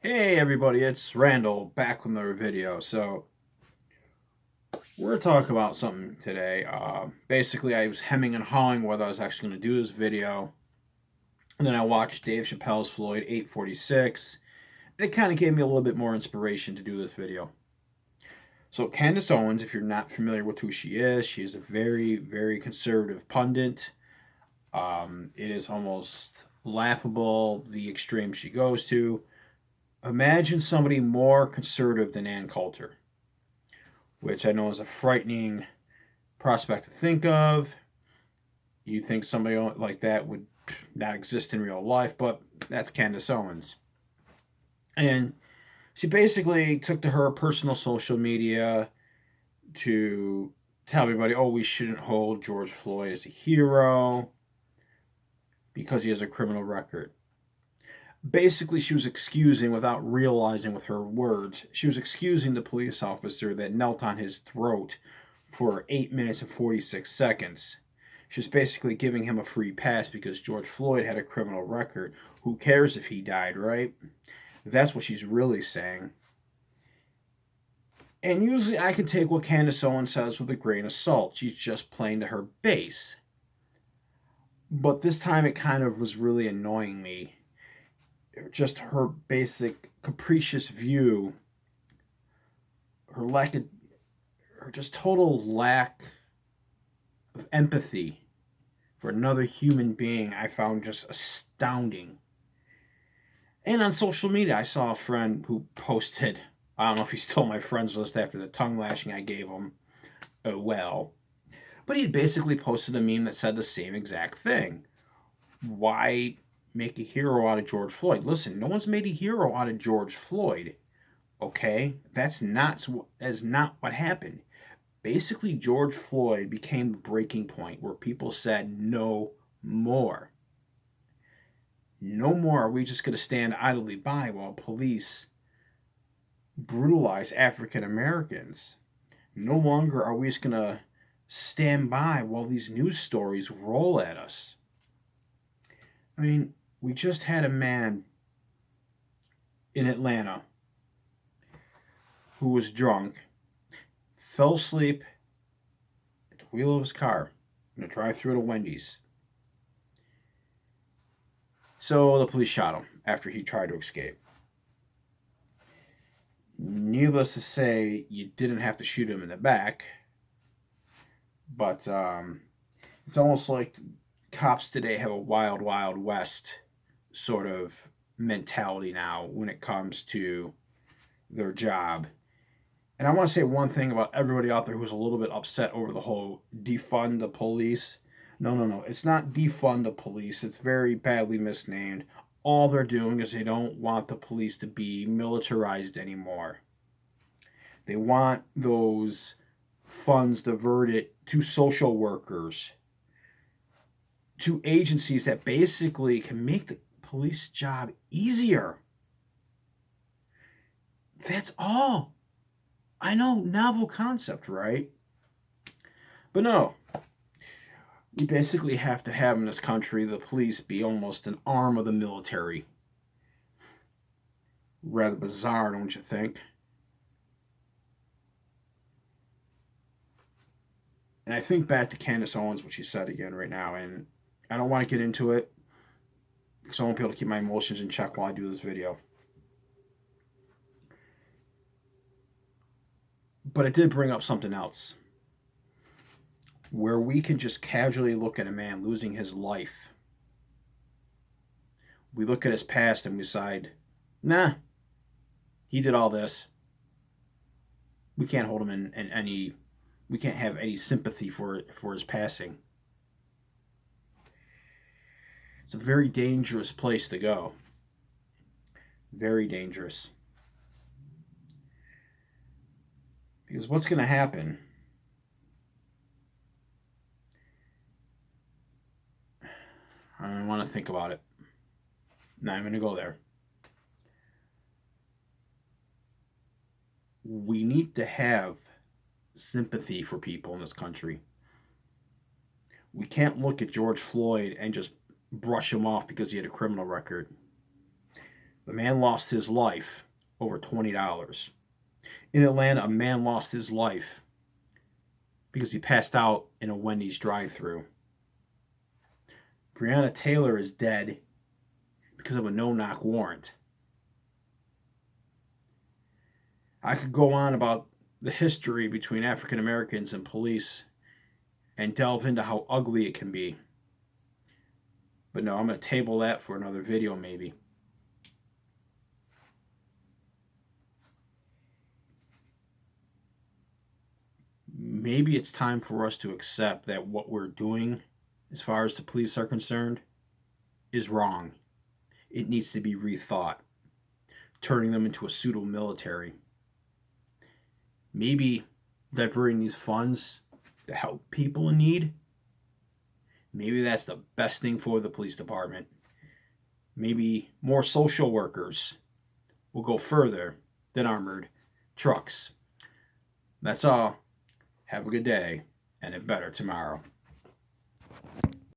Hey everybody, it's Randall back with another video. So we're talking about something today. Basically, I was hemming and hawing whether I was actually going to do this video, and then I watched Dave Chappelle's Floyd 846, and it kind of gave me a little bit more inspiration to do this video. So Candace Owens, if you're not familiar with who she is a very, very conservative pundit. It is almost laughable the extreme she goes to. Imagine somebody more conservative than Ann Coulter, which I know is a frightening prospect to think of. You think somebody like that would not exist in real life, but that's Candace Owens. And she basically took to her personal social media to tell everybody, oh, we shouldn't hold George Floyd as a hero because he has a criminal record. Basically, she was excusing, without realizing with her words, she was excusing the police officer that knelt on his throat for 8 minutes and 46 seconds. She was basically giving him a free pass because George Floyd had a criminal record. Who cares if he died, right? That's what she's really saying. And usually I can take what Candace Owens says with a grain of salt. She's just playing to her base. But this time it kind of was really annoying me. Just her basic capricious view, her just total lack of empathy for another human being, I found just astounding. And on social media, I saw a friend who posted, I don't know if he's still on my friends list after the tongue lashing I gave him. Oh well. But he basically posted a meme that said the same exact thing. Why make a hero out of George Floyd? Listen, no one's made a hero out of George Floyd. Okay? That's not what happened. Basically, George Floyd became the breaking point where people said no more. No more are we just going to stand idly by while police brutalize African Americans. No longer are we just going to stand by while these news stories roll at us. I mean, we just had a man in Atlanta who was drunk, fell asleep at the wheel of his car in a drive-thru to Wendy's. So the police shot him after he tried to escape. Needless to say, you didn't have to shoot him in the back, but it's almost like cops today have a wild, wild west sort of mentality now when it comes to their job. And I want to say one thing about everybody out there who's a little bit upset over the whole defund the police. No. It's not defund the police. It's very badly misnamed. All they're doing is they don't want the police to be militarized anymore. They want those funds diverted to social workers, to agencies that basically can make the police job easier. That's all. I know, novel concept, right? But no. We basically have to have in this country the police be almost an arm of the military. Rather bizarre, don't you think? And I think back to Candace Owens, what she said again right now, and I don't want to get into it because I won't be able to keep my emotions in check while I do this video. But it did bring up something else, where we can just casually look at a man losing his life. We look at his past and we decide, nah, he did all this. We can't hold him in any, we can't have any sympathy for his passing. It's a very dangerous place to go. Very dangerous. Because what's going to happen? I want to think about it. Now I'm going to go there. We need to have sympathy for people in this country. We can't look at George Floyd and just brush him off because he had a criminal record. The man lost his life over $20. In Atlanta, a man lost his life because he passed out in a Wendy's drive-thru. Breonna Taylor is dead because of a no-knock warrant. I could go on about the history between African Americans and police and delve into how ugly it can be. But no, I'm going to table that for another video maybe. Maybe it's time for us to accept that what we're doing, as far as the police are concerned, is wrong. It needs to be rethought, turning them into a pseudo-military. Maybe diverting these funds to help people in need, maybe that's the best thing for the police department. Maybe more social workers will go further than armored trucks. That's all. Have a good day, and a better tomorrow.